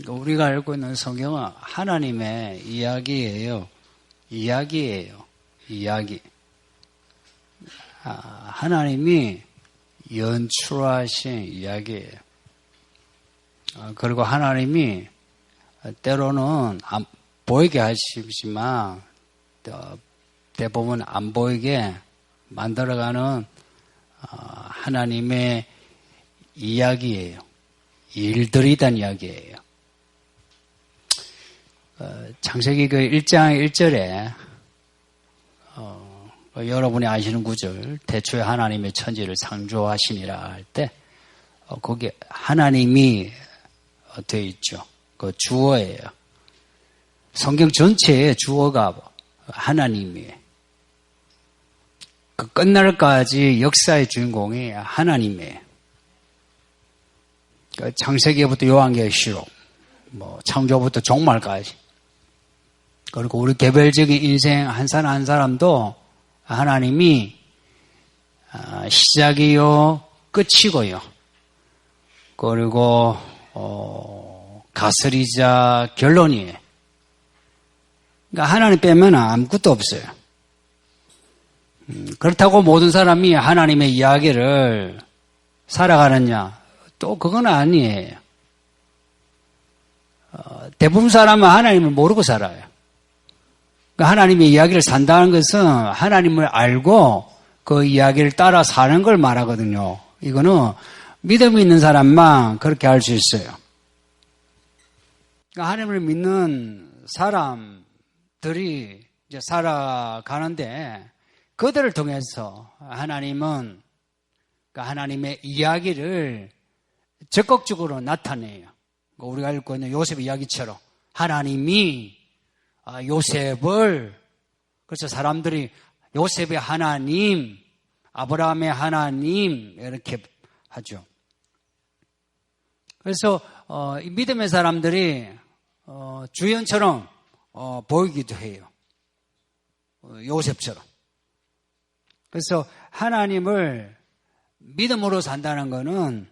우리가 알고 있는 성경은 하나님의 이야기예요. 이야기예요. 이야기. 하나님이 연출하신 이야기예요. 그리고 하나님이 때로는 안 보이게 하시지만 대부분 안 보이게 만들어가는 하나님의 이야기예요. 일들이란 이야기예요. 창세기 그 1장 1절에 여러분이 아시는 구절, 태초에 하나님의 천지를 창조하시니라 할 때 거기에 하나님이 되어 있죠. 그 주어예요. 성경 전체의 주어가 하나님이에요. 그 끝날까지 역사의 주인공이 하나님이에요. 그 창세기부터 요한계시록, 창조부터 종말까지. 그리고 우리 개별적인 인생 한 사람 한 사람도 하나님이 시작이요, 끝이고요. 그리고 가설이자 결론이에요. 그러니까 하나님 빼면 아무것도 없어요. 그렇다고 모든 사람이 하나님의 이야기를 살아가느냐? 또 그건 아니에요. 대부분 사람은 하나님을 모르고 살아요. 그러니까 하나님의 이야기를 산다는 것은 하나님을 알고 그 이야기를 따라 사는 걸 말하거든요. 이거는 믿음이 있는 사람만 그렇게 할 수 있어요. 그러니까 하나님을 믿는 사람들이 이제 살아가는데 그들을 통해서 하나님은 그러니까 하나님의 이야기를 적극적으로 나타내요. 우리가 알고 있는 요셉 이야기처럼 하나님이 요셉을, 그래서 사람들이 요셉의 하나님, 아브라함의 하나님 이렇게 하죠. 그래서 이 믿음의 사람들이 주연처럼 보이기도 해요. 요셉처럼. 그래서 하나님을 믿음으로 산다는 것은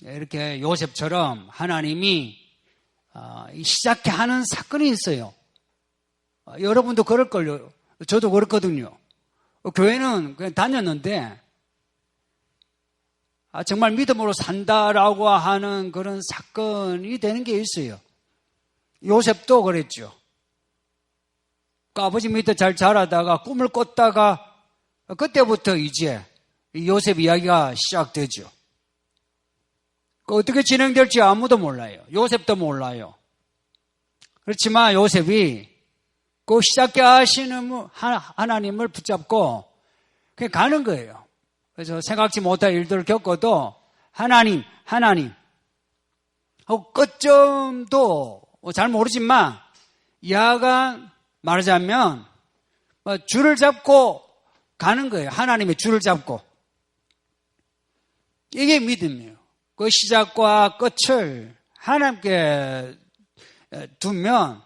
이렇게 요셉처럼 하나님이 시작해 하는 사건이 있어요. 여러분도 그럴걸요. 저도 그렇거든요. 교회는 그냥 다녔는데 정말 믿음으로 산다라고 하는 그런 사건이 되는 게 있어요. 요셉도 그랬죠. 그 아버지 밑에 잘 자라다가 꿈을 꿨다가 그때부터 이제 요셉 이야기가 시작되죠. 어떻게 진행될지 아무도 몰라요. 요셉도 몰라요. 그렇지만 요셉이 그 시작해 하시는 하나님을 붙잡고 그냥 가는 거예요. 그래서 생각지 못할 일들을 겪어도 하나님 하고 끝점도 잘 모르지만 야간 말하자면 줄을 잡고 가는 거예요. 하나님의 줄을 잡고. 이게 믿음이에요. 그 시작과 끝을 하나님께 두면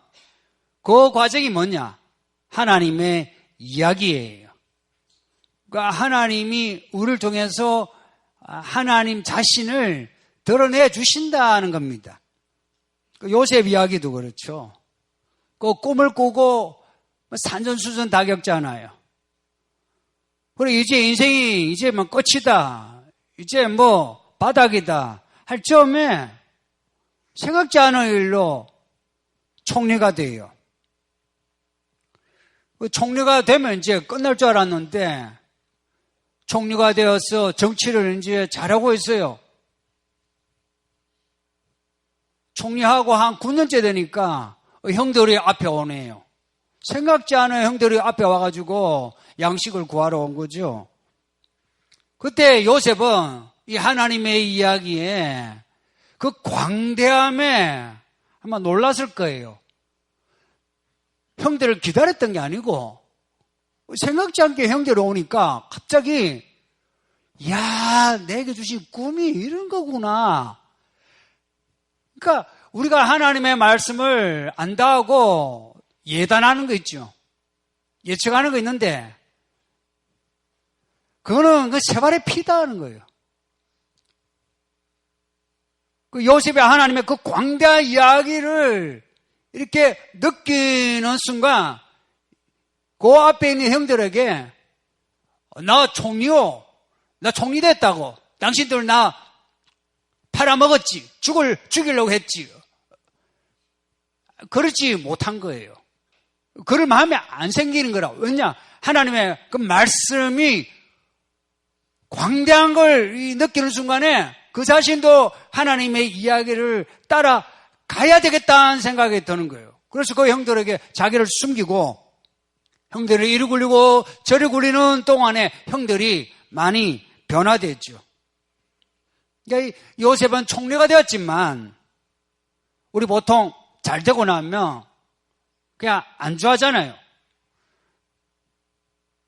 그 과정이 뭐냐? 하나님의 이야기예요. 그러니까 하나님이 우리를 통해서 하나님 자신을 드러내 주신다는 겁니다. 요셉 이야기도 그렇죠. 그 꿈을 꾸고 산전수전 다 겪잖아요. 그리고 이제 인생이 이제 끝이다. 이제 바닥이다 할 즈음에 생각지 않은 일로 총리가 돼요. 총리가 되면 이제 끝날 줄 알았는데 총리가 되어서 정치를 이제 잘하고 있어요. 총리하고 한 9년째 되니까 형들이 앞에 오네요. 생각지 않은 형들이 앞에 와가지고 양식을 구하러 온 거죠. 그때 요셉은 이 하나님의 이야기에 그 광대함에 아마 놀랐을 거예요. 형들을 기다렸던 게 아니고 생각지 않게 형들이 오니까 갑자기 야, 내게 주신 꿈이 이런 거구나. 그러니까 우리가 하나님의 말씀을 안다고 예단하는 거 있죠. 예측하는 거 있는데 그거는 그 세 발의 피다 하는 거예요. 그 요셉의 하나님의 그 광대한 이야기를 이렇게 느끼는 순간 그 앞에 있는 형들에게 나 총리요. 나 총리 됐다고. 당신들 나 팔아먹었지. 죽이려고 했지. 그렇지 못한 거예요. 그럴 마음이 안 생기는 거라. 왜냐? 하나님의 그 말씀이 광대한 걸 느끼는 순간에 그 자신도 하나님의 이야기를 따라가야 되겠다는 생각이 드는 거예요. 그래서 그 형들에게 자기를 숨기고 형들을 이리 굴리고 저리 굴리는 동안에 형들이 많이 변화됐죠. 그러니까 요셉은 총리가 되었지만 우리 보통 잘 되고 나면 그냥 안 좋아하잖아요.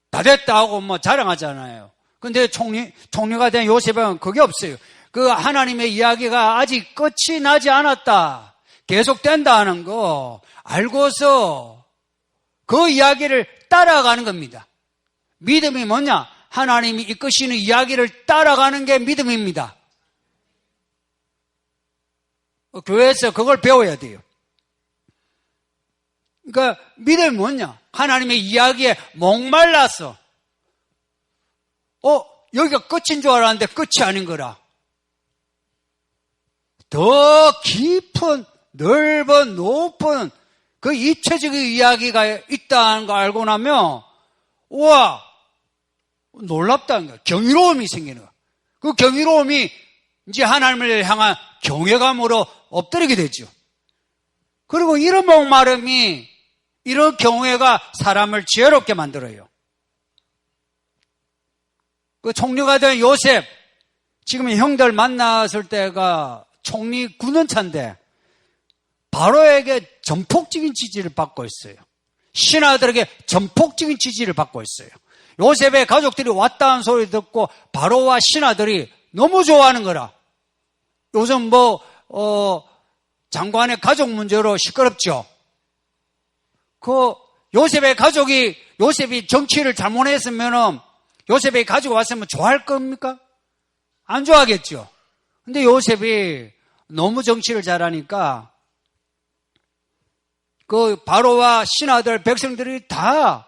다 됐다 하고 뭐 자랑하잖아요. 근데 총리가 된 요셉은 그게 없어요. 그 하나님의 이야기가 아직 끝이 나지 않았다. 계속된다 하는 거 알고서 그 이야기를 따라가는 겁니다. 믿음이 뭐냐? 하나님이 이끄시는 이야기를 따라가는 게 믿음입니다. 교회에서 그걸 배워야 돼요. 그러니까 믿음이 뭐냐? 하나님의 이야기에 목말라서 여기가 끝인 줄 알았는데 끝이 아닌 거라. 더 깊은 넓은 높은 그 입체적인 이야기가 있다는 걸 알고 나면 우와 놀랍다는 거야. 경이로움이 생기는 거야. 그 경이로움이 이제 하나님을 향한 경외감으로 엎드리게 되죠. 그리고 이런 목마름이 이런 경외가 사람을 지혜롭게 만들어요. 그 총리가 된 요셉 지금 형들 만났을 때가 총리 9년 차인데 바로에게 전폭적인 지지를 받고 있어요. 신하들에게 전폭적인 지지를 받고 있어요. 요셉의 가족들이 왔다는 소리 듣고 바로와 신하들이 너무 좋아하는 거라. 요즘 장관의 가족 문제로 시끄럽죠. 그 요셉의 가족이 요셉이 정치를 잘못했으면은 요셉의 가족이 왔으면 좋아할 겁니까? 안 좋아하겠죠. 근데 요셉이 너무 정치를 잘하니까 그 바로와 신하들 백성들이 다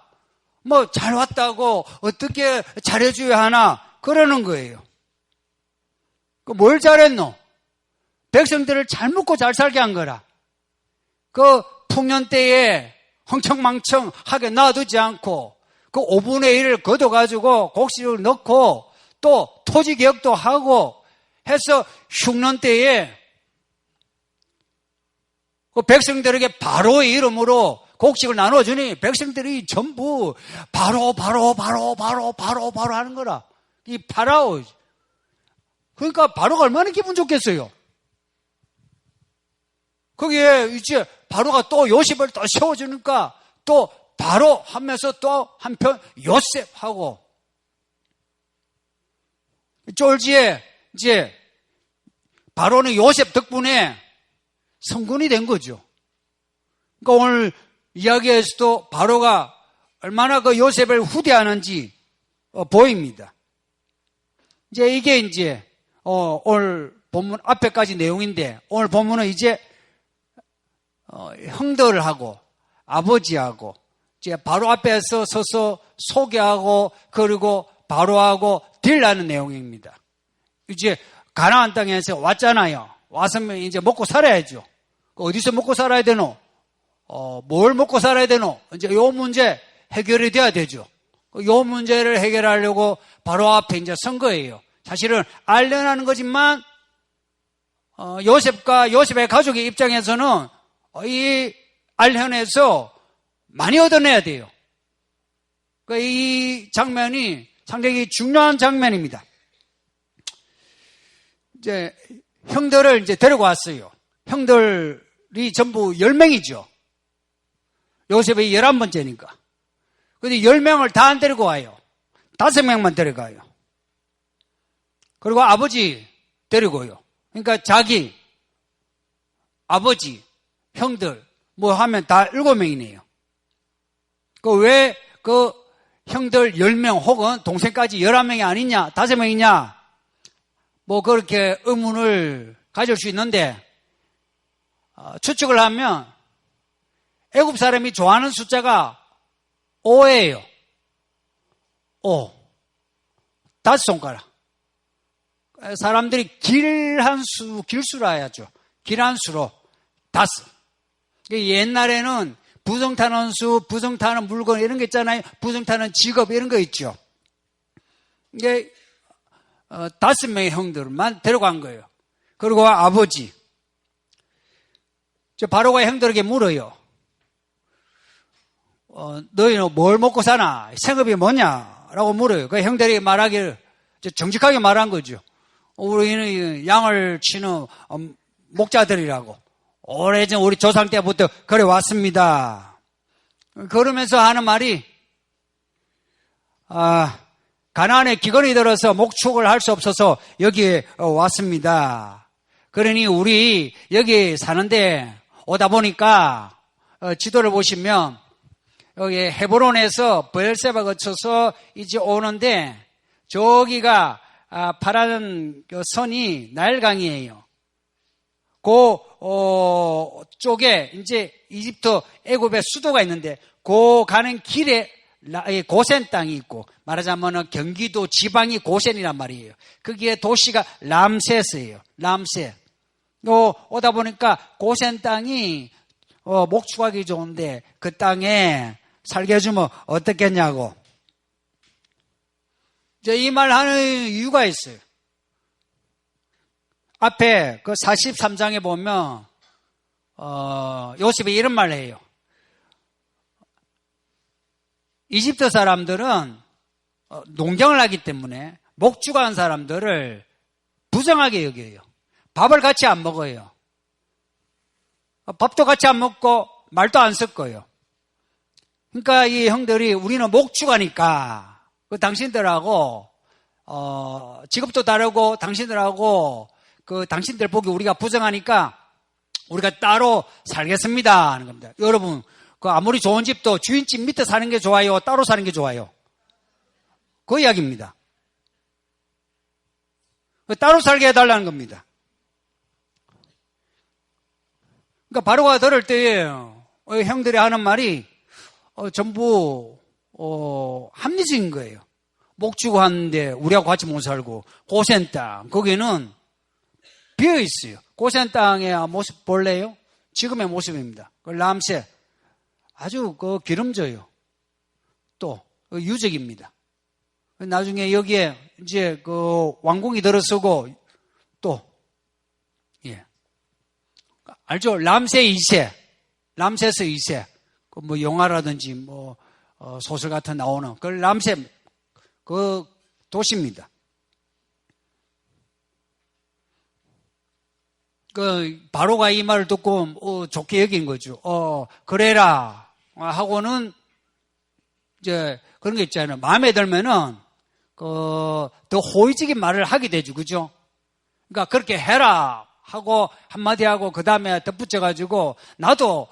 뭐 잘 왔다고 어떻게 잘해줘야 하나 그러는 거예요. 그 뭘 잘했노? 백성들을 잘 먹고 잘 살게 한 거라. 그 풍년 때에 흥청망청하게 놔두지 않고 그 5분의 1을 걷어가지고 곡식을 넣고 또 토지 개혁도 하고 해서 흉년 때에 그 백성들에게 바로의 이름으로 곡식을 나눠주니 백성들이 전부 바로 하는 거라. 이 파라오. 그러니까 바로가 얼마나 기분 좋겠어요. 거기에 이제 바로가 또 요셉을 또 세워주니까 또 바로 하면서 또 한편 요셉하고 쫄지에 이제 바로는 요셉 덕분에 성군이 된 거죠. 그러니까 오늘 이야기에서도 바로가 얼마나 그 요셉을 후대하는지 보입니다. 이제 이게 이제 오늘 본문 앞에까지 내용인데 오늘 본문은 이제 형들하고 아버지하고 이제 바로 앞에서 서서 소개하고 그리고 바로하고 딜하는 내용입니다. 이제 가나안 땅에서 왔잖아요. 왔으면 이제 먹고 살아야죠. 어디서 먹고 살아야 되노? 뭘 먹고 살아야 되노? 이제 요 문제 해결이 돼야 되죠. 요 문제를 해결하려고 바로 앞에 이제 선 거예요. 사실은 알려하는 거지만 요셉과 요셉의 가족의 입장에서는 이 알현에서 많이 얻어내야 돼요. 이 장면이 상당히 중요한 장면입니다. 이제 형들을 이제 데리고 왔어요. 형들이 전부 10명이죠. 요셉이 11번째니까. 근데 10명을 다 안 데리고 와요. 5명만 데려가요. 그리고 아버지 데리고요. 그러니까 자기, 아버지, 형들, 뭐 하면 다 7명이네요. 왜 그 형들 10명 혹은 동생까지 11명이 아니냐, 5명이냐, 뭐 그렇게 의문을 가질 수 있는데 추측을 하면 애굽 사람이 좋아하는 숫자가 5예요. 5. 5손가락. 사람들이 길수로 해야죠. 길한 수로 5. 옛날에는 부정 타는 수, 부정 타는 물건 이런 거 있잖아요. 부정 타는 직업 이런 거 있죠. 이게 5명의 형들만 데려간 거예요. 그리고 아버지. 바로가 형들에게 물어요. 너희는 뭘 먹고 사나? 생업이 뭐냐? 라고 물어요. 그 형들이 말하기를 정직하게 말한 거죠. 우리는 양을 치는 목자들이라고. 오래전 우리 조상 때부터 그래 왔습니다. 그러면서 하는 말이 가나안에 기근이 들어서 목축을 할 수 없어서 여기에 왔습니다. 그러니 우리 여기 사는데 오다 보니까 지도를 보시면 여기 헤브론에서 브엘세바 거쳐서 이제 오는데 저기가 파란 선이 나일강이에요. 그 쪽에 이제 이집트 애굽의 수도가 있는데 그 가는 길에 고센 땅이 있고 말하자면 경기도 지방이 고센이란 말이에요. 거기에 도시가 람세스예요. 람세. 오다 보니까 고센 땅이 목축하기 좋은데 그 땅에 살게 해주면 어떻겠냐고. 이 말 하는 이유가 있어요. 앞에 그 43장에 보면 요셉이 이런 말을 해요. 이집트 사람들은 농경을 하기 때문에 목축한 사람들을 부정하게 여겨요. 밥을 같이 안 먹어요. 밥도 같이 안 먹고 말도 안 섞어요. 그러니까 이 형들이 우리는 목축하니까 그 당신들하고 직업도 다르고 당신들하고 그 당신들 보기 우리가 부정하니까 우리가 따로 살겠습니다 하는 겁니다. 여러분 그 아무리 좋은 집도 주인집 밑에 사는 게 좋아요? 따로 사는 게 좋아요? 그 이야기입니다. 따로 살게 해달라는 겁니다. 그러니까 바로가 들을 때 형들이 하는 말이 전부 합리적인 거예요. 목주고 하는데 우리하고 같이 못 살고 고센 땅 거기는 비어 있어요. 고센 땅의 모습 볼래요? 지금의 모습입니다. 그 람세 아주 기름져요. 또 유적입니다. 나중에 여기에 이제 왕궁이 들어서고 또 알죠? 람세 2세, 람세스 2세. 뭐 영화라든지 소설 같은 나오는 그 람세 그 도시입니다. 바로가 이 말을 듣고 좋게 여긴 거죠. 그래라 하고는 이제 그런 게 있잖아요. 마음에 들면은 더 호의적인 말을 하게 되죠, 그죠? 그러니까 그렇게 해라 하고 한마디 하고 그 다음에 덧붙여가지고 나도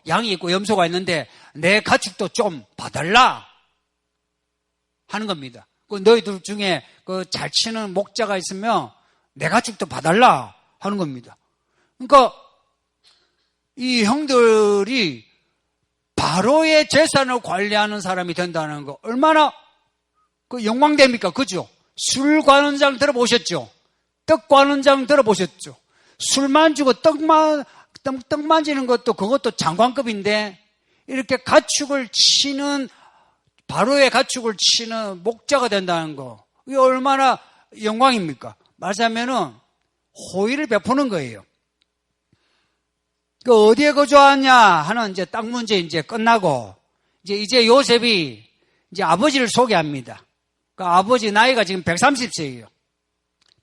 양이 있고 염소가 있는데 내 가축도 좀 봐달라 하는 겁니다. 너희들 중에 잘 치는 목자가 있으면 내 가축도 봐달라 하는 겁니다. 그러니까 이 형들이 바로의 재산을 관리하는 사람이 된다는 거 얼마나 영광됩니까? 그죠? 술 관원장 들어보셨죠? 떡 관원장 들어보셨죠? 술만 주고 떡 만지는 것도 그것도 장관급인데 이렇게 가축을 치는 바로의 가축을 치는 목자가 된다는 거 이게 얼마나 영광입니까? 말하자면은 호의를 베푸는 거예요. 어디에 거주하냐 하는 이제 땅 문제 이제 끝나고 이제 요셉이 이제 아버지를 소개합니다. 그 아버지 나이가 지금 130세예요.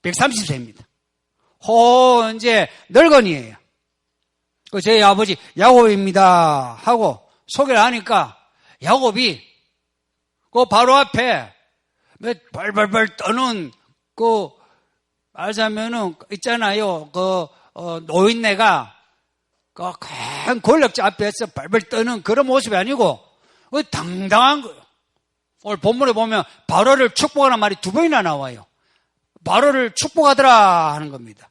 130세입니다. 이제 늙은이에요. 저희 아버지 야곱입니다 하고 소개를 하니까 야곱이 바로 앞에 발발발 떠는 말하자면은 있잖아요. 노인네가 큰 권력자 앞에서 발발 떠는 그런 모습이 아니고 당당한 거예요. 오늘 본문에 보면 바로를 축복하는 말이 2번이나 나와요. 바로를 축복하더라 하는 겁니다.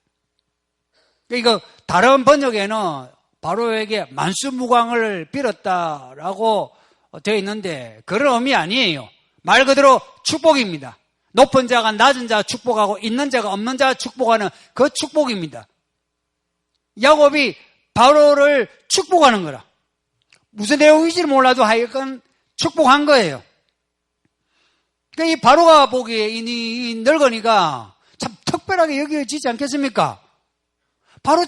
이거 다른 번역에는 바로에게 만수무강을 빌었다라고 되어 있는데 그런 의미 아니에요. 말 그대로 축복입니다. 높은 자가 낮은 자 축복하고 있는 자가 없는 자 축복하는 그 축복입니다. 야곱이 바로를 축복하는 거라. 무슨 내용인지 몰라도 하여간 축복한 거예요. 그러니까 이 바로가 보기에 이 늙은이가 참 특별하게 여겨지지 않겠습니까? 바로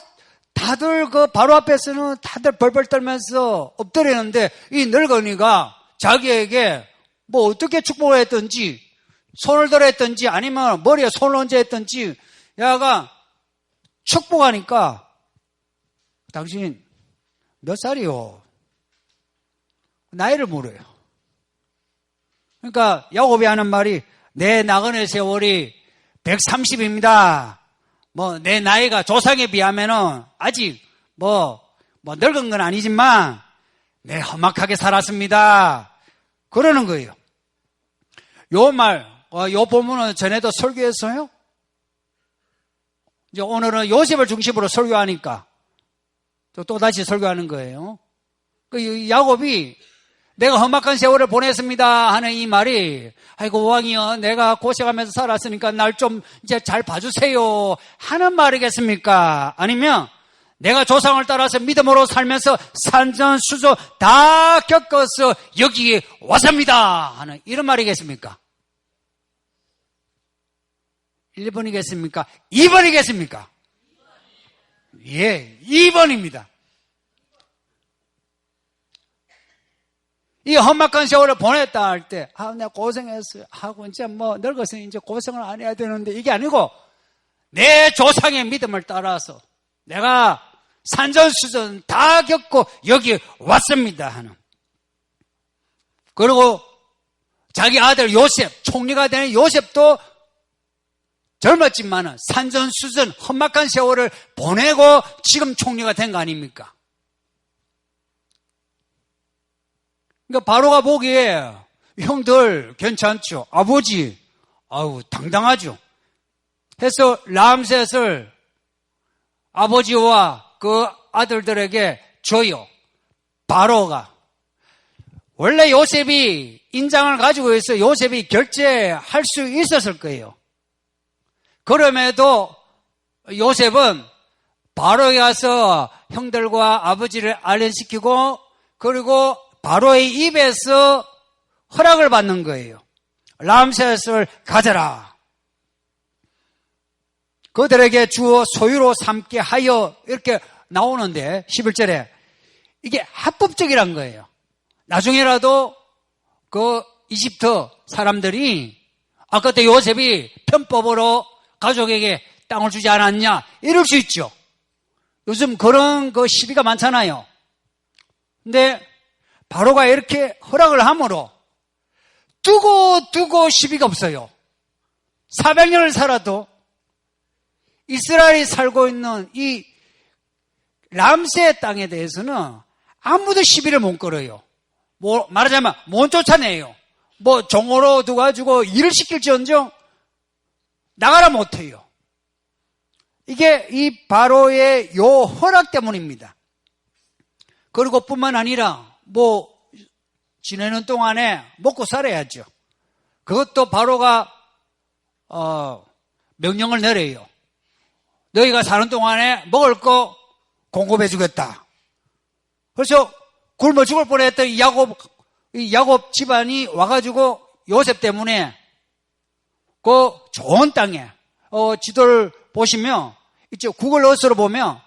다들 그 바로 앞에서는 다들 벌벌 떨면서 엎드리는데 이 늙은이가 자기에게 뭐 어떻게 축복을 했든지 손을 들어 했든지 아니면 머리에 손을 얹어 했든지 야가 축복하니까 당신 몇 살이요? 나이를 물어요. 그러니까 야곱이 하는 말이 내 나그네 세월이 130입니다. 뭐 내 나이가 조상에 비하면은 아직 뭐 늙은 건 아니지만 내 험악하게 살았습니다. 그러는 거예요. 요 말, 요 본문은 전에도 설교했어요. 이제 오늘은 요셉을 중심으로 설교하니까 또다시 설교하는 거예요. 그 야곱이 내가 험악한 세월을 보냈습니다 하는 이 말이 아이고 왕이여 내가 고생하면서 살았으니까 날 좀 이제 잘 봐주세요 하는 말이겠습니까? 아니면 내가 조상을 따라서 믿음으로 살면서 산전수조 다 겪어서 여기에 왔습니다 하는 이런 말이겠습니까? 1번이겠습니까? 2번이겠습니까? 예, 2번입니다. 이 험악한 세월을 보냈다 할 때, 내가 고생했어요. 하고, 이제 늙었으니 이제 고생을 안 해야 되는데, 이게 아니고, 내 조상의 믿음을 따라서, 내가 산전수전 다 겪고 여기 왔습니다 하는. 그리고 자기 아들 요셉, 총리가 되는 요셉도 젊었지만은 산전수전 험악한 세월을 보내고 지금 총리가 된 거 아닙니까? 그러니까 바로가 보기에 형들 괜찮죠? 아버지, 아우 당당하죠? 해서 람셋을 아버지와 그 아들들에게 줘요. 바로가. 원래 요셉이 인장을 가지고 있어 요셉이 결제할 수 있었을 거예요. 그럼에도 요셉은 바로에 가서 형들과 아버지를 알련시키고 그리고 바로의 입에서 허락을 받는 거예요. 람셋을 가져라. 그들에게 주어 소유로 삼게 하여 이렇게 나오는데 11절에 이게 합법적이란 거예요. 나중에라도 그 이집트 사람들이 그때 요셉이 편법으로 가족에게 땅을 주지 않았냐 이럴 수 있죠. 요즘 그런 그 시비가 많잖아요. 근데 바로가 이렇게 허락을 함으로 두고 시비가 없어요. 400년을 살아도 이스라엘이 살고 있는 이 람셋 땅에 대해서는 아무도 시비를 못 걸어요. 말하자면 못 쫓아내요. 종으로 두가지고 일을 시킬지언정 나가라 못해요. 이게 이 바로의 요 허락 때문입니다. 그리고 뿐만 아니라 지내는 동안에 먹고 살아야죠. 그것도 바로가 명령을 내려요. 너희가 사는 동안에 먹을 거 공급해 주겠다. 그래서 굶어 죽을 뻔했던 이 야곱 집안이 와가지고 요셉 때문에 그 좋은 땅에 지도를 보시면 이쪽 구글 어스로 보면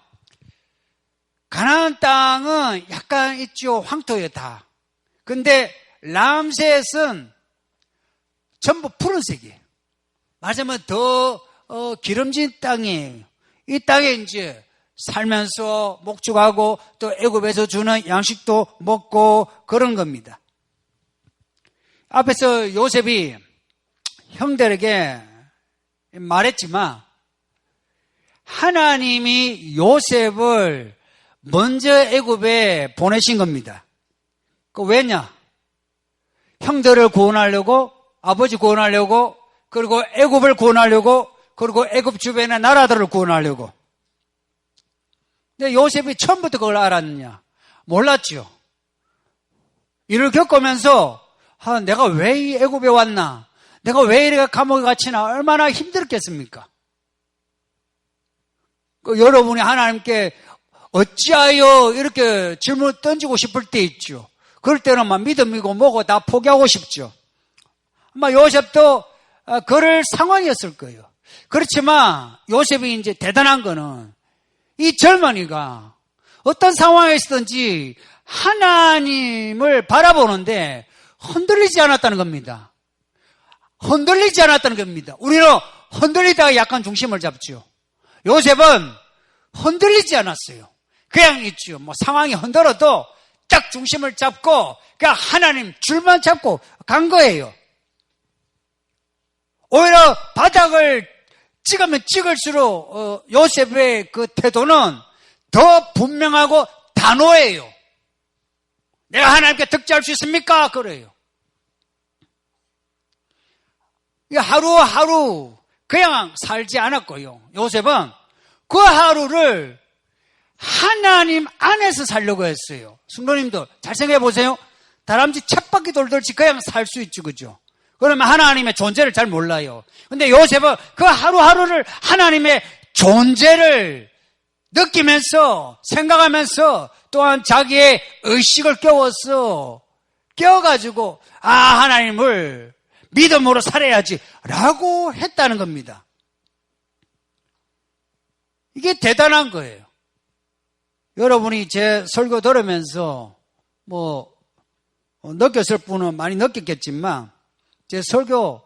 가나안 땅은 약간 있죠. 황토예요 다. 근데 람셋은 전부 푸른색이에요. 말하자면 더 기름진 땅이에요. 이 땅에 이제 살면서 목축하고 또 애굽에서 주는 양식도 먹고 그런 겁니다. 앞에서 요셉이 형들에게 말했지만 하나님이 요셉을 먼저 애굽에 보내신 겁니다. 왜냐? 형들을 구원하려고, 아버지 구원하려고, 그리고 애굽을 구원하려고, 그리고 애굽 주변의 나라들을 구원하려고. 근데 요셉이 처음부터 그걸 알았느냐? 몰랐죠. 이를 겪으면서 내가 왜 이 애굽에 왔나? 내가 왜 이렇게 감옥에 갇히나? 얼마나 힘들었겠습니까? 여러분이 하나님께 어찌하여 이렇게 질문을 던지고 싶을 때 있죠. 그럴 때는 막 믿음이고 뭐고 다 포기하고 싶죠. 아마 요셉도 그럴 상황이었을 거예요. 그렇지만 요셉이 이제 대단한 거는 이 젊은이가 어떤 상황에 있든지 하나님을 바라보는데 흔들리지 않았다는 겁니다. 흔들리지 않았다는 겁니다. 우리는 흔들리다가 약간 중심을 잡죠. 요셉은 흔들리지 않았어요. 그냥 있죠. 뭐 상황이 흔들어도 딱 중심을 잡고 그냥 하나님 줄만 잡고 간 거예요. 오히려 바닥을 찍으면 찍을수록 요셉의 그 태도는 더 분명하고 단호해요. 내가 하나님께 득죄할 수 있습니까? 그래요. 하루하루 그냥 살지 않았고요. 요셉은 그 하루를 하나님 안에서 살려고 했어요. 성도님도 잘 생각해 보세요. 다람쥐 쳇바퀴 돌듯이 그냥 살 수 있죠. 그죠? 그러면 하나님의 존재를 잘 몰라요. 근데 요셉은 그 하루하루를 하나님의 존재를 느끼면서 생각하면서 또한 자기의 의식을 깨워가지고 하나님을 믿음으로 살아야지 라고 했다는 겁니다. 이게 대단한 거예요. 여러분이 제 설교 들으면서 느꼈을 분은 많이 느꼈겠지만 제 설교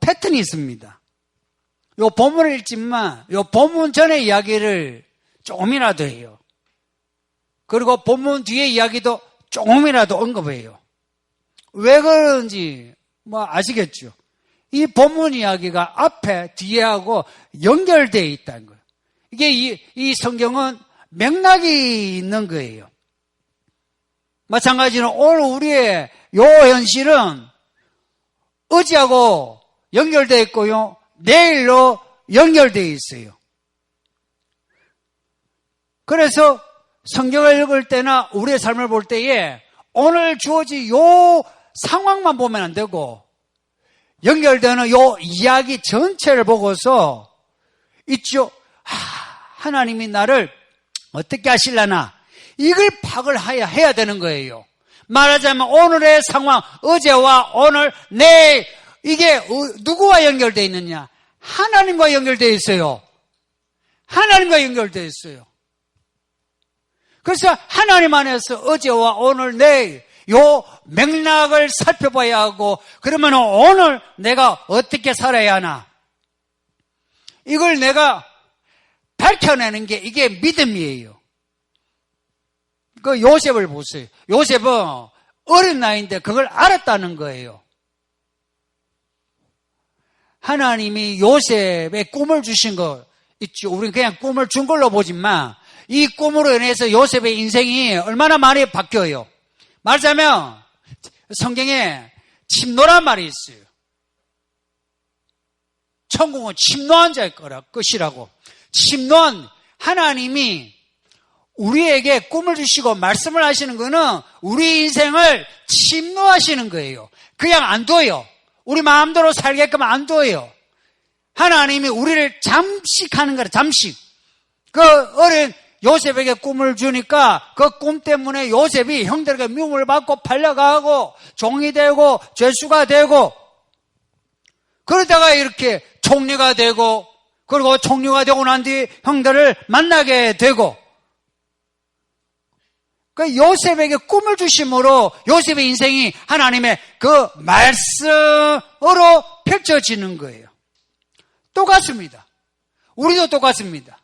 패턴이 있습니다. 요 본문을 읽지만 요 본문 전의 이야기를 조금이라도 해요. 그리고 본문 뒤의 이야기도 조금이라도 언급해요. 왜 그런지 아시겠죠? 이 본문 이야기가 앞에 뒤에하고 연결되어 있다는 거예요. 이게 이 성경은 맥락이 있는 거예요. 마찬가지로 오늘 우리의 요 현실은 어제하고 연결되어 있고요. 내일로 연결되어 있어요. 그래서 성경을 읽을 때나 우리의 삶을 볼 때에 오늘 주어진 요 상황만 보면 안 되고 연결되는 요 이야기 전체를 보고서 있죠. 하나님이 나를 어떻게 하실라나 이걸 파악을 해야 되는 거예요. 말하자면 오늘의 상황, 어제와 오늘, 내일 이게 누구와 연결되어 있느냐? 하나님과 연결되어 있어요. 하나님과 연결되어 있어요. 그래서 하나님 안에서 어제와 오늘, 내일 요 맥락을 살펴봐야 하고 그러면 오늘 내가 어떻게 살아야 하나? 이걸 내가 밝혀내는 게 이게 믿음이에요. 그 요셉을 보세요. 요셉은 어린 나이인데 그걸 알았다는 거예요. 하나님이 요셉의 꿈을 주신 거 있죠. 우리는 그냥 꿈을 준 걸로 보지만 이 꿈으로 인해서 요셉의 인생이 얼마나 많이 바뀌어요. 말하자면 성경에 침노란 말이 있어요. 천국은 침노한 자의 것이라고. 침노한 하나님이 우리에게 꿈을 주시고 말씀을 하시는 거는 우리 인생을 침노하시는 거예요. 그냥 안 둬요. 우리 마음대로 살게끔 안 둬요. 하나님이 우리를 잠식하는 거라. 잠식. 그 어린 요셉에게 꿈을 주니까 그 꿈 때문에 요셉이 형들에게 미움을 받고 팔려가고 종이 되고 죄수가 되고 그러다가 이렇게 총리가 되고 그리고 총리가 되고 난 뒤 형들을 만나게 되고 그 요셉에게 꿈을 주심으로 요셉의 인생이 하나님의 그 말씀으로 펼쳐지는 거예요. 똑같습니다. 우리도 똑같습니다.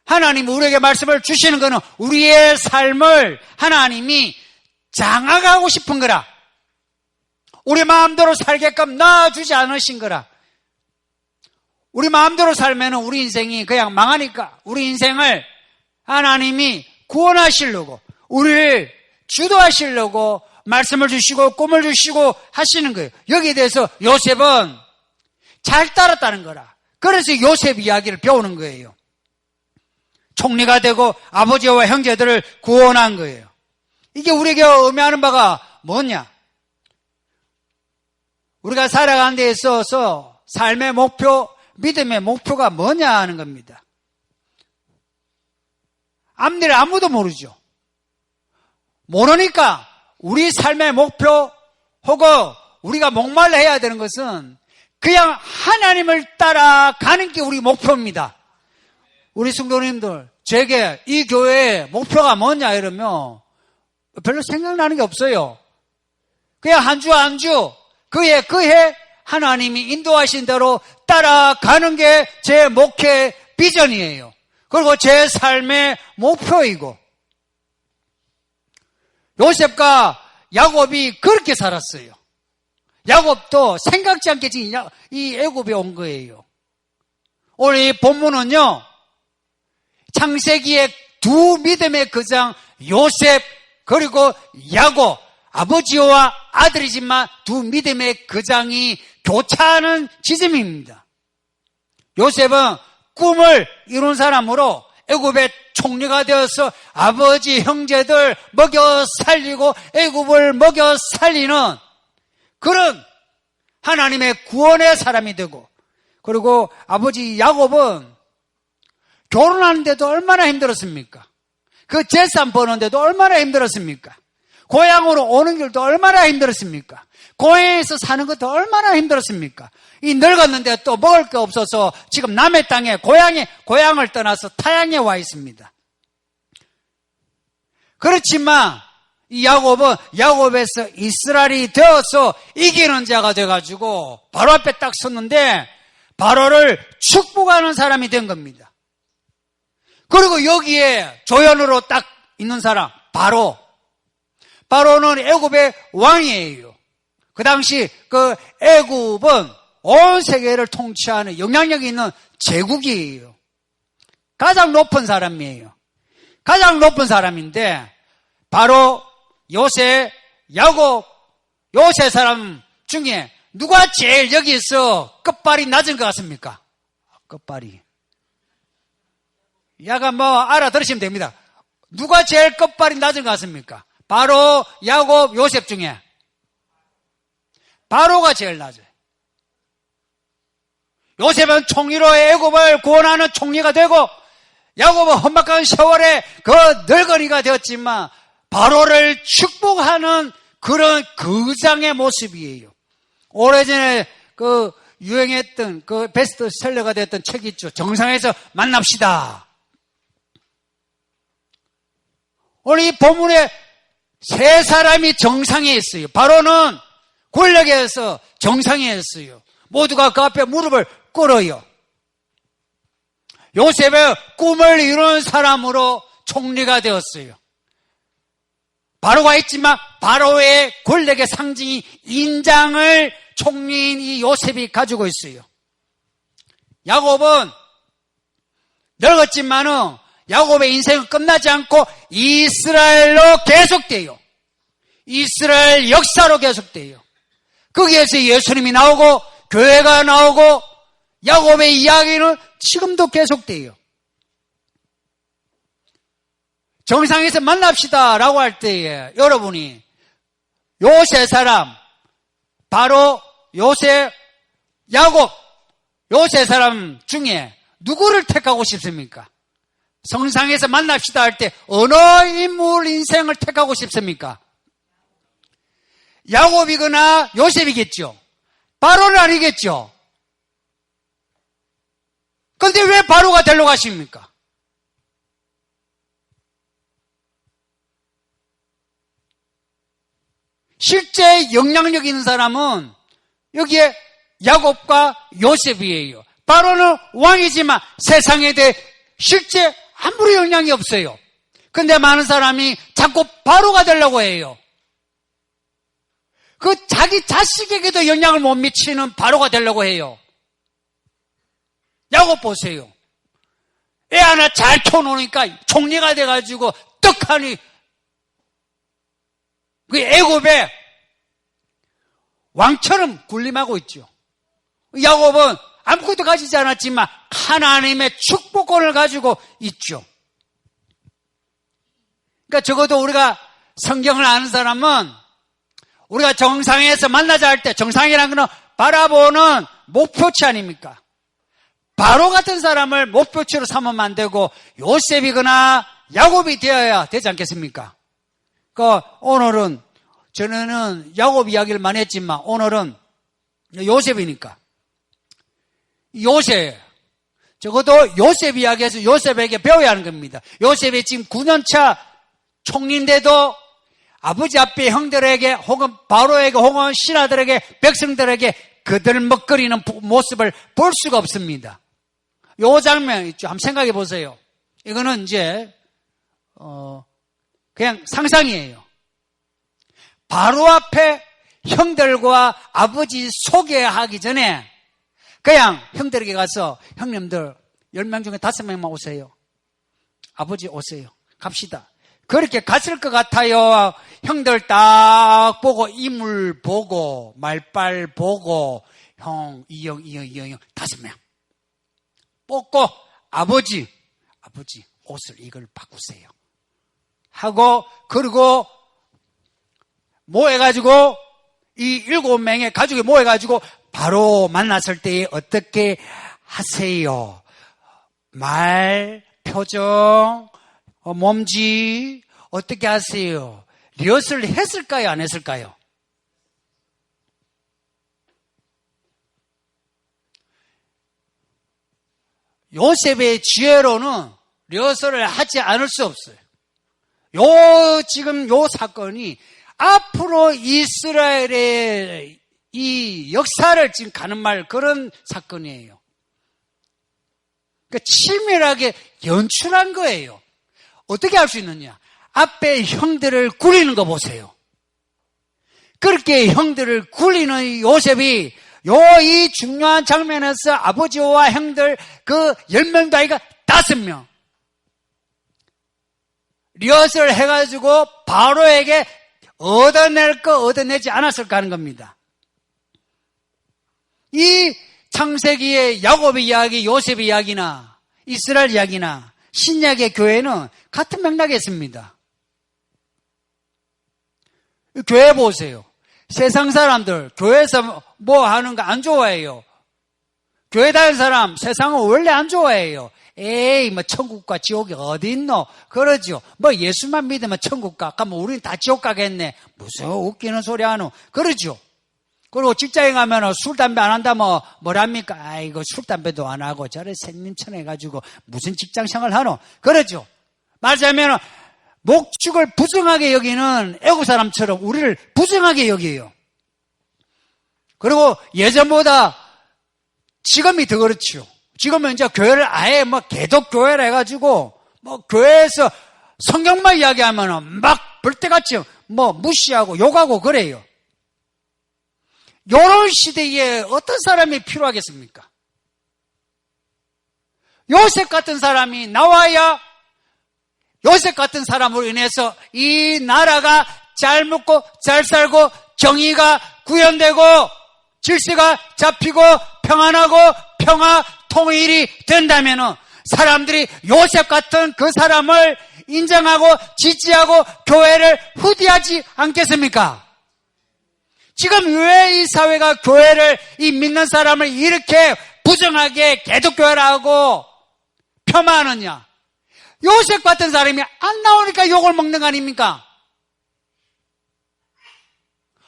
하나님이 우리에게 말씀을 주시는 것은 우리의 삶을 하나님이 장악하고 싶은 거라. 우리 마음대로 살게끔 놔주지 않으신 거라. 우리 마음대로 살면 우리 인생이 그냥 망하니까 우리 인생을 하나님이 구원하시려고 우리를 주도하시려고 말씀을 주시고 꿈을 주시고 하시는 거예요. 여기에 대해서 요셉은 잘 따랐다는 거라. 그래서 요셉 이야기를 배우는 거예요. 총리가 되고 아버지와 형제들을 구원한 거예요. 이게 우리에게 의미하는 바가 뭐냐? 우리가 살아가는 데 있어서 삶의 목표, 믿음의 목표가 뭐냐 하는 겁니다. 앞일을 아무도 모르죠. 모르니까 우리 삶의 목표 혹은 우리가 목말라 해야 되는 것은 그냥 하나님을 따라가는 게 우리 목표입니다. 우리 성도님들, 제게 이 교회의 목표가 뭐냐 이러면 별로 생각나는 게 없어요. 그냥 한 주 그해 하나님이 인도하신 대로 따라가는 게 제 목회 비전이에요. 그리고 제 삶의 목표이고, 요셉과 야곱이 그렇게 살았어요. 야곱도 생각지 않게 지금 이 애굽에 온 거예요. 오늘 이 본문은요, 창세기의 두 믿음의 거장 요셉 그리고 야곱, 아버지와 아들이지만 두 믿음의 거장이 교차하는 지점입니다. 요셉은 꿈을 이룬 사람으로 애굽의 총리가 되어서 아버지 형제들 먹여 살리고 애굽을 먹여 살리는 그런 하나님의 구원의 사람이 되고, 그리고 아버지 야곱은 결혼하는데도 얼마나 힘들었습니까? 그 재산 버는데도 얼마나 힘들었습니까? 고향으로 오는 길도 얼마나 힘들었습니까? 고향에서 사는 것도 얼마나 힘들었습니까? 이 늙었는데 또 먹을 게 없어서 지금 남의 땅에 고향을 떠나서 타향에 와 있습니다. 그렇지만 이 야곱에서 이스라엘이 되어서 이기는 자가 돼가지고 바로 앞에 딱 섰는데 바로를 축복하는 사람이 된 겁니다. 그리고 여기에 조연으로 딱 있는 사람 바로는 애굽의 왕이에요. 그 당시 그 애굽은 온 세계를 통치하는 영향력이 있는 제국이에요. 가장 높은 사람이에요. 가장 높은 사람인데 바로 요셉, 야곱, 요 세 사람 중에 누가 제일 여기서 끝발이 낮은 것 같습니까? 끝발이. 약간 알아들으시면 됩니다. 누가 제일 끝발이 낮은 것 같습니까? 바로 야곱, 요셉 중에 바로가 제일 낮아요. 요셉은 총리로 애굽을 구원하는 총리가 되고, 야곱은 험악한 세월에 그 늙은이가 되었지만 바로를 축복하는 그런 거장의 모습이에요. 오래전에 그 유행했던 그 베스트셀러가 됐던 책이 있죠. 정상에서 만납시다. 오늘 이 본문에 세 사람이 정상에 있어요. 바로는 권력에서 정상에 있어요. 모두가 그 앞에 무릎을 꿇어요. 요셉의 꿈을 이룬 사람으로 총리가 되었어요. 바로가 있지만 바로의 권력의 상징이 인장을 총리인 이 요셉이 가지고 있어요. 야곱은 늙었지만은 야곱의 인생은 끝나지 않고 이스라엘로 계속돼요. 이스라엘 역사로 계속돼요. 거기에서 예수님이 나오고 교회가 나오고 야곱의 이야기는 지금도 계속돼요. 정상에서 만납시다 라고 할 때에 여러분이 요 세 사람, 바로 요셉, 야곱, 요 세 사람 중에 누구를 택하고 싶습니까? 정상에서 만납시다 할 때 어느 인물 인생을 택하고 싶습니까? 야곱이거나 요셉이겠죠. 바로는 아니겠죠. 그런데 왜 바로가 데리러 가십니까? 실제 영향력 있는 사람은 여기에 야곱과 요셉이에요. 바로는 왕이지만 세상에 대해 실제 아무리 영향이 없어요. 근데 많은 사람이 자꾸 바로가 되려고 해요. 그 자기 자식에게도 영향을 못 미치는 바로가 되려고 해요. 야곱 보세요. 애 하나 잘 키워놓으니까 총리가 돼가지고 떡하니 그 애굽에 왕처럼 군림하고 있죠. 야곱은 아무것도 가지지 않았지만 하나님의 축복권을 가지고 있죠. 그러니까 적어도 우리가 성경을 아는 사람은 우리가 정상에서 만나자 할 때 정상이라는 것은 바라보는 목표치 아닙니까? 바로 같은 사람을 목표치로 삼으면 안 되고 요셉이거나 야곱이 되어야 되지 않겠습니까? 그러니까 오늘은 전에는 야곱 이야기를 많이 했지만 오늘은 요셉이니까 요셉 적어도 요셉 이야기에서 요셉에게 배워야 하는 겁니다. 요셉이 지금 9년차 총리인데도 아버지 앞에 형들에게 혹은 바로에게 혹은 신하들에게 백성들에게 그들 먹거리는 모습을 볼 수가 없습니다. 요 장면 있죠. 한번 생각해 보세요. 이거는 이제 그냥 상상이에요. 바로 앞에 형들과 아버지 소개하기 전에 그냥 형들에게 가서 형님들 10명 중에 5명만 오세요. 아버지 오세요. 갑시다. 그렇게 갔을 것 같아요. 형들 딱 보고 이물 보고 말빨 보고 형 이형 5명 뽑고 아버지 옷을 이걸 바꾸세요 하고 그리고 모여가지고 이 7명의 가족이 모여가지고 바로 만났을 때 어떻게 하세요? 말, 표정, 몸짓 어떻게 하세요? 리허설을 했을까요? 안 했을까요? 요셉의 지혜로는 리허설을 하지 않을 수 없어요. 지금 요 사건이 앞으로 이스라엘의 이 역사를 지금 가는 말 그런 사건이에요. 그러니까 치밀하게 연출한 거예요. 어떻게 할 수 있느냐? 앞에 형들을 굴리는 거 보세요. 그렇게 형들을 굴리는 요셉이 이 중요한 장면에서 아버지와 형들 그 10명도 아니가 5명 리허설 해가지고 바로에게 얻어낼 거 얻어내지 않았을까 하는 겁니다. 이 창세기의 야곱의 이야기, 요셉의 이야기나 이스라엘 이야기나 신약의 교회는 같은 맥락이었습니다. 교회 보세요. 세상 사람들 교회에서 뭐 하는 거 안 좋아해요. 교회 다니는 사람 세상은 원래 안 좋아해요. 에이 뭐 천국과 지옥이 어디 있노? 그러죠. 뭐 예수만 믿으면 천국 가. 그러면 우리는 다 지옥 가겠네. 무슨 웃기는 소리 하노? 그러죠. 그리고 직장에 가면 술, 담배 안 한다면 뭐랍니까? 아이고 술, 담배도 안 하고 저래 생님천 해가지고 무슨 직장 생활 하노? 그러죠. 말하자면 목축을 부정하게 여기는 애국 사람처럼 우리를 부정하게 여겨요. 그리고 예전보다 지금이 더 그렇죠. 지금은 이제 교회를 아예 뭐 개독교회라 해가지고 뭐 교회에서 성경만 이야기하면 막 벌떼같이 뭐 무시하고 욕하고 그래요. 이런 시대에 어떤 사람이 필요하겠습니까? 요셉 같은 사람이 나와야 요셉 같은 사람으로 인해서 이 나라가 잘 먹고 잘 살고 정의가 구현되고 질서가 잡히고 평안하고 평화 통일이 된다면 사람들이 요셉 같은 그 사람을 인정하고 지지하고 교회를 후대하지 않겠습니까? 지금 왜 이 사회가 교회를 이 믿는 사람을 이렇게 부정하게 개독교회라고 폄하하느냐? 요셉 같은 사람이 안 나오니까 욕을 먹는 거 아닙니까?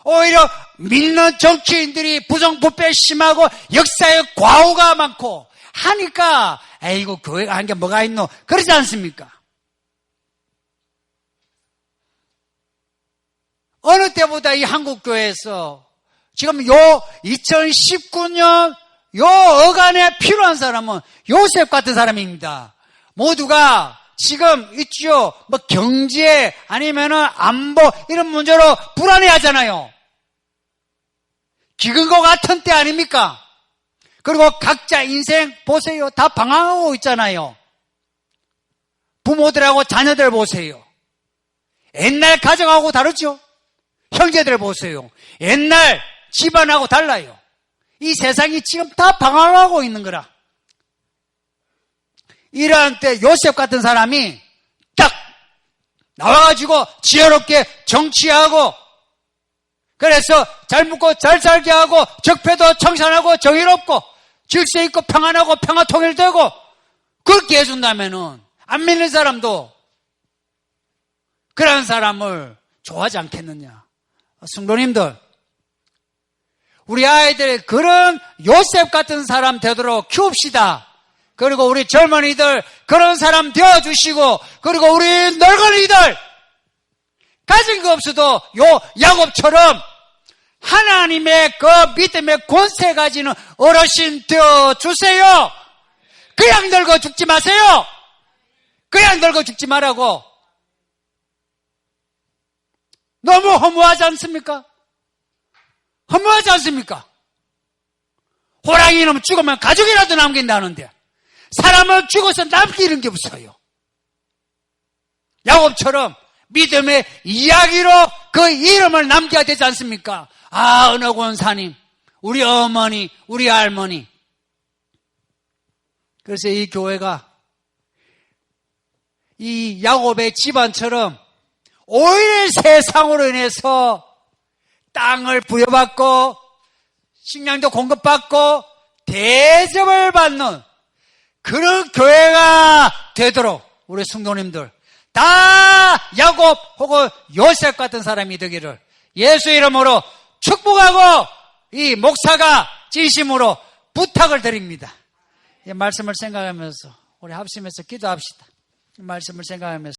오히려 믿는 정치인들이 부정부패 심하고 역사에 과오가 많고 하니까 에이고 교회가 한 게 뭐가 있노? 그러지 않습니까? 어느 때보다 이 한국교회에서 지금 2019년 어간에 필요한 사람은 요셉 같은 사람입니다. 모두가 지금 있죠. 뭐 경제 아니면은 안보 이런 문제로 불안해 하잖아요. 기근과 같은 때 아닙니까? 그리고 각자 인생 보세요. 다 방황하고 있잖아요. 부모들하고 자녀들 보세요. 옛날 가정하고 다르죠? 형제들 보세요. 옛날 집안하고 달라요. 이 세상이 지금 다 방황하고 있는 거라. 이러한 때 요셉 같은 사람이 딱 나와가지고 지혜롭게 정치하고, 그래서 잘 묻고 잘 살게 하고, 적폐도 청산하고 정의롭고 질서 있고 평안하고 평화 통일되고, 그렇게 해준다면은 안 믿는 사람도 그런 사람을 좋아하지 않겠느냐. 성도님들, 우리 아이들 그런 요셉 같은 사람 되도록 키웁시다. 그리고 우리 젊은이들 그런 사람 되어주시고, 그리고 우리 늙은이들 가진 거 없어도 요 야곱처럼 하나님의 그 믿음의 권세 가지는 어르신 되어주세요. 그냥 늙어 죽지 마세요. 그냥 늙어 죽지 말라고. 너무 허무하지 않습니까? 허무하지 않습니까? 호랑이 이놈 죽으면 가족이라도 남긴다는데 사람은 죽어서 남기는 게 없어요. 야곱처럼 믿음의 이야기로 그 이름을 남겨야 되지 않습니까? 아, 어느 권사님, 우리 어머니, 우리 할머니. 그래서 이 교회가 이 야곱의 집안처럼 오히려 세상으로 인해서 땅을 부여받고 식량도 공급받고 대접을 받는 그런 교회가 되도록 우리 성도님들 다 야곱 혹은 요셉 같은 사람이 되기를 예수 이름으로 축복하고 이 목사가 진심으로 부탁을 드립니다. 이 말씀을 생각하면서 우리 합심해서 기도합시다. 이 말씀을 생각하면서